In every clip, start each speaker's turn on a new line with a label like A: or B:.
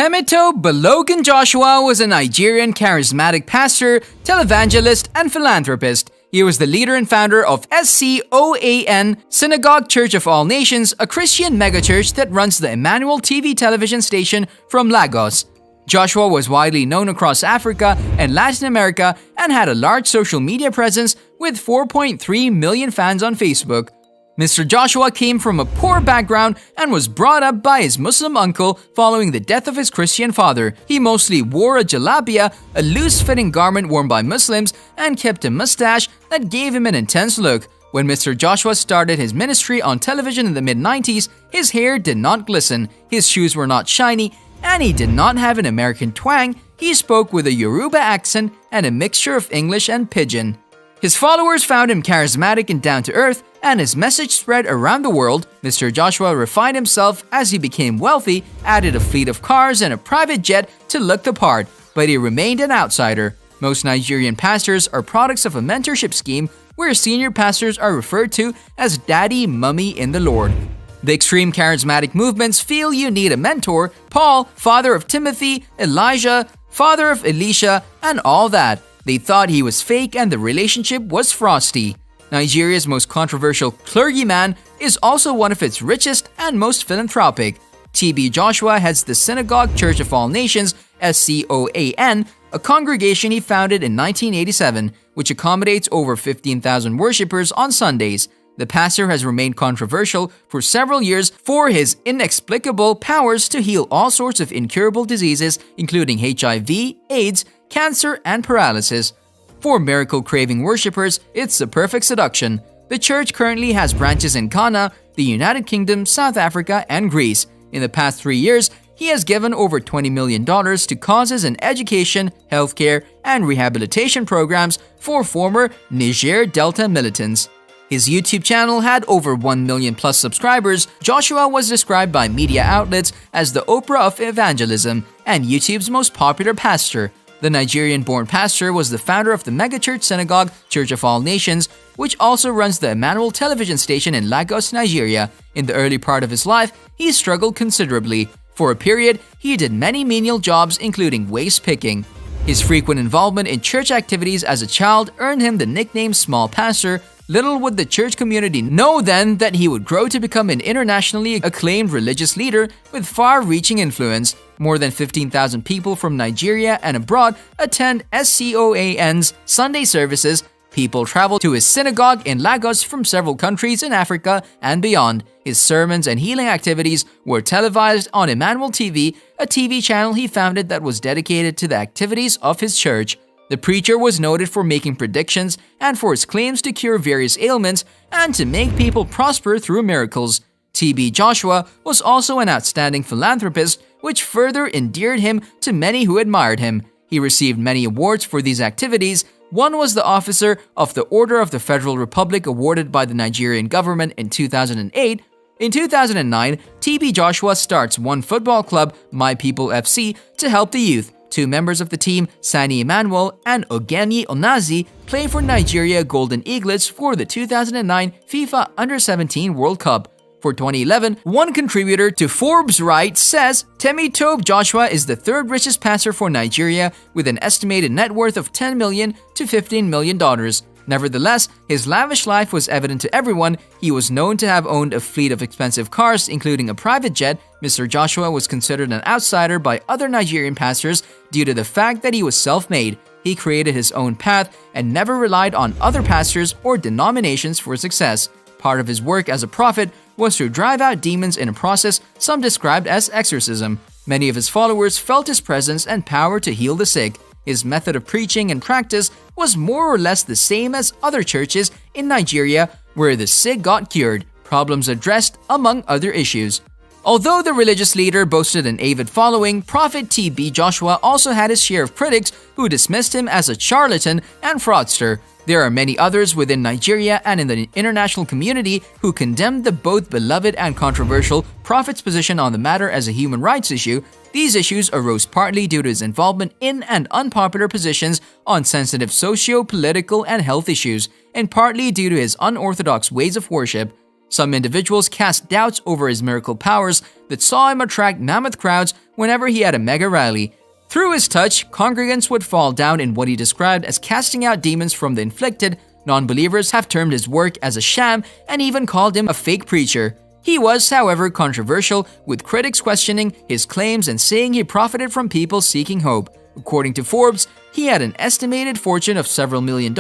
A: Temito Balogun Joshua was a Nigerian charismatic pastor, televangelist, and philanthropist. He was the leader and founder of SCOAN, Synagogue Church of All Nations, a Christian megachurch that runs the Emmanuel TV television station from Lagos. Joshua was widely known across Africa and Latin America and had a large social media presence with 4.3 million fans on Facebook. Mr. Joshua came from a poor background and was brought up by his Muslim uncle following the death of his Christian father. He mostly wore a jalabia, a loose-fitting garment worn by Muslims, and kept a mustache that gave him an intense look. When Mr. Joshua started his ministry on television in the mid-90s, his hair did not glisten, his shoes were not shiny, and he did not have an American twang. He spoke with a Yoruba accent and a mixture of English and Pidgin. His followers found him charismatic and down-to-earth, and his message spread around the world. Mr. Joshua refined himself as he became wealthy, added a fleet of cars and a private jet to look the part, but he remained an outsider. Most Nigerian pastors are products of a mentorship scheme where senior pastors are referred to as daddy, mummy in the Lord. The extreme charismatic movements feel you need a mentor: Paul, father of Timothy, Elijah, father of Elisha, and all that. They thought he was fake and the relationship was frosty. Nigeria's most controversial clergyman is also one of its richest and most philanthropic. TB Joshua heads the Synagogue Church of All Nations, SCOAN, a congregation he founded in 1987, which accommodates over 15,000 worshippers on Sundays. The pastor has remained controversial for several years for his inexplicable powers to heal all sorts of incurable diseases, including HIV, AIDS, cancer, and paralysis. For miracle-craving worshippers, it's the perfect seduction. The church currently has branches in Ghana, the United Kingdom, South Africa, and Greece. In the past 3 years, he has given over $20 million to causes in education, healthcare, and rehabilitation programs for former Niger Delta militants. His YouTube channel had over 1 million plus subscribers. Joshua was described by media outlets as the Oprah of evangelism and YouTube's most popular pastor. The Nigerian-born pastor was the founder of the megachurch Synagogue Church of All Nations, which also runs the Emmanuel television station in Lagos, Nigeria. In the early part of his life, he struggled considerably. For a period, he did many menial jobs, including waste picking. His frequent involvement in church activities as a child earned him the nickname Small Pastor. Little would the church community know then that he would grow to become an internationally acclaimed religious leader with far-reaching influence. More than 15,000 people from Nigeria and abroad attend SCOAN's Sunday services. People travel to his synagogue in Lagos from several countries in Africa and beyond. His sermons and healing activities were televised on Emmanuel TV, a TV channel he founded that was dedicated to the activities of his church. The preacher was noted for making predictions and for his claims to cure various ailments and to make people prosper through miracles. TB Joshua was also an outstanding philanthropist, which further endeared him to many who admired him. He received many awards for these activities. One was the Officer of the Order of the Federal Republic awarded by the Nigerian government in 2008. In 2009, TB Joshua starts one football club, My People FC, to help the youth. 2 members of the team, Sani Emmanuel and Ogeni Onazi, play for Nigeria Golden Eaglets for the 2009 FIFA Under-17 World Cup. For 2011, one contributor to Forbes writes says, Temito Joshua is the 3rd richest pastor for Nigeria with an estimated net worth of $10 million to $15 million. Nevertheless, his lavish life was evident to everyone. He was known to have owned a fleet of expensive cars, including a private jet. Mr. Joshua was considered an outsider by other Nigerian pastors due to the fact that he was self-made. He created his own path and never relied on other pastors or denominations for success. Part of his work as a prophet was to drive out demons in a process some described as exorcism. Many of his followers felt his presence and power to heal the sick. His method of preaching and practice was more or less the same as other churches in Nigeria, where the sick got cured, problems addressed, among other issues. Although the religious leader boasted an avid following, Prophet TB Joshua also had his share of critics who dismissed him as a charlatan and fraudster. There are many others within Nigeria and in the international community who condemned the both beloved and controversial prophet's position on the matter as a human rights issue. These issues arose partly due to his involvement in and unpopular positions on sensitive socio-political and health issues, and partly due to his unorthodox ways of worship. Some individuals cast doubts over his miracle powers that saw him attract mammoth crowds whenever he had a mega rally. Through his touch, congregants would fall down in what he described as casting out demons from the inflicted. Non-believers have termed his work as a sham and even called him a fake preacher. He was, however, controversial, with critics questioning his claims and saying he profited from people seeking hope. According to Forbes, he had an estimated fortune of several $million.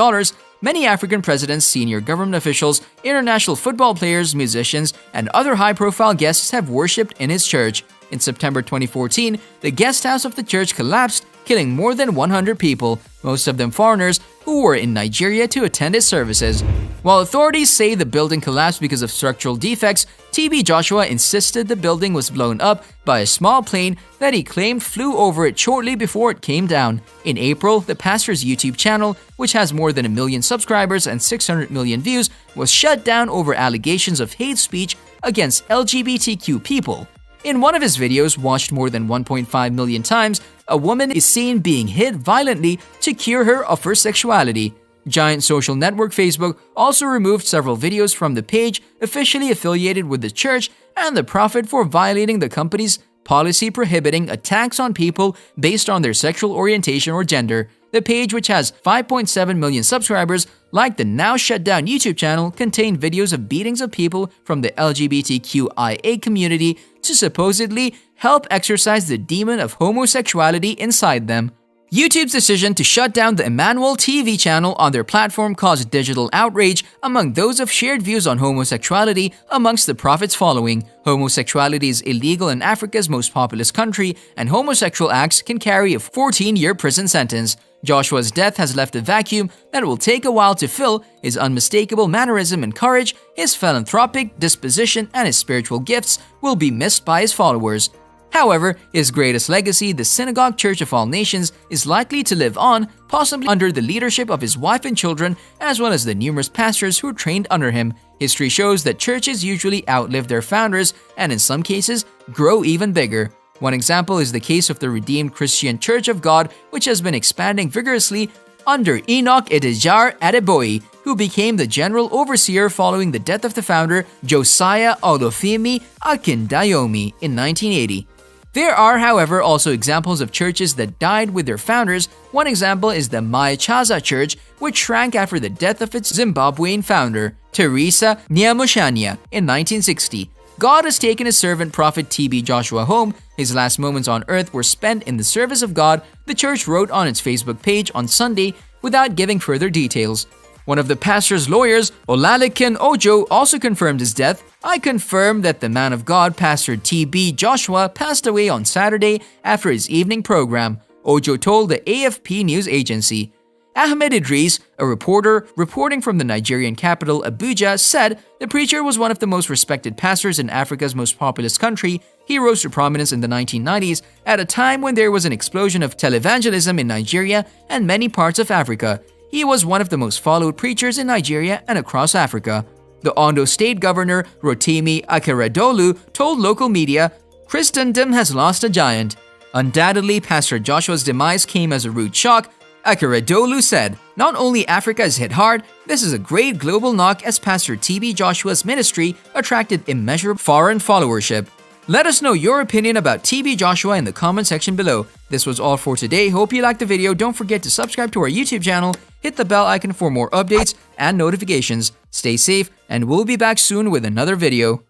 A: Many African presidents, senior government officials, international football players, musicians, and other high-profile guests have worshipped in his church. In September 2014, the guest house of the church collapsed, killing more than 100 people, most of them foreigners who were in Nigeria to attend his services. While authorities say the building collapsed because of structural defects, TB Joshua insisted the building was blown up by a small plane that he claimed flew over it shortly before it came down. In April, the pastor's YouTube channel, which has more than 1 million subscribers and 600 million views, was shut down over allegations of hate speech against LGBTQ people. In one of his videos, watched more than 1.5 million times, a woman is seen being hit violently to cure her of her sexuality. Giant social network Facebook also removed several videos from the page officially affiliated with the church and the prophet for violating the company's policy prohibiting attacks on people based on their sexual orientation or gender. The page, which has 5.7 million subscribers, like the now shut down YouTube channel, contained videos of beatings of people from the LGBTQIA community to supposedly help exorcise the demon of homosexuality inside them. YouTube's decision to shut down the Emmanuel TV channel on their platform caused digital outrage among those of shared views on homosexuality amongst the prophet's following. Homosexuality is illegal in Africa's most populous country, and homosexual acts can carry a 14-year prison sentence. Joshua's death has left a vacuum that will take a while to fill. His unmistakable mannerism and courage, his philanthropic disposition, and his spiritual gifts will be missed by his followers. However, his greatest legacy, the Synagogue Church of All Nations, is likely to live on, possibly under the leadership of his wife and children, as well as the numerous pastors who trained under him. History shows that churches usually outlive their founders and in some cases grow even bigger. One example is the case of the Redeemed Christian Church of God, which has been expanding vigorously under Enoch Edejar Adeboye, who became the general overseer following the death of the founder Josiah Olufemi Akindayomi in 1980. There are, however, also examples of churches that died with their founders. One example is the Maichaza Church, which shrank after the death of its Zimbabwean founder, Teresa Nyamushanya, in 1960. God has taken his servant prophet TB Joshua home. His last moments on earth were spent in the service of God, the church wrote on its Facebook page on Sunday without giving further details. One of the pastor's lawyers, Olalekan Ojo, also confirmed his death. I confirm that the man of God, Pastor TB Joshua, passed away on Saturday after his evening program, Ojo told the AFP news agency. Ahmed Idris, a reporter reporting from the Nigerian capital Abuja, said the preacher was one of the most respected pastors in Africa's most populous country. He rose to prominence in the 1990s at a time when there was an explosion of televangelism in Nigeria and many parts of Africa. He was one of the most followed preachers in Nigeria and across Africa. The Ondo State Governor, Rotimi Akeredolu, told local media, Christendom has lost a giant. Undoubtedly, Pastor Joshua's demise came as a rude shock. Akeredolu said, not only Africa is hit hard, this is a great global knock as Pastor TB Joshua's ministry attracted immeasurable foreign followership. Let us know your opinion about TB Joshua in the comment section below. This was all for today. Hope you liked the video. Don't forget to subscribe to our YouTube channel, hit the bell icon for more updates and notifications. Stay safe, and we'll be back soon with another video.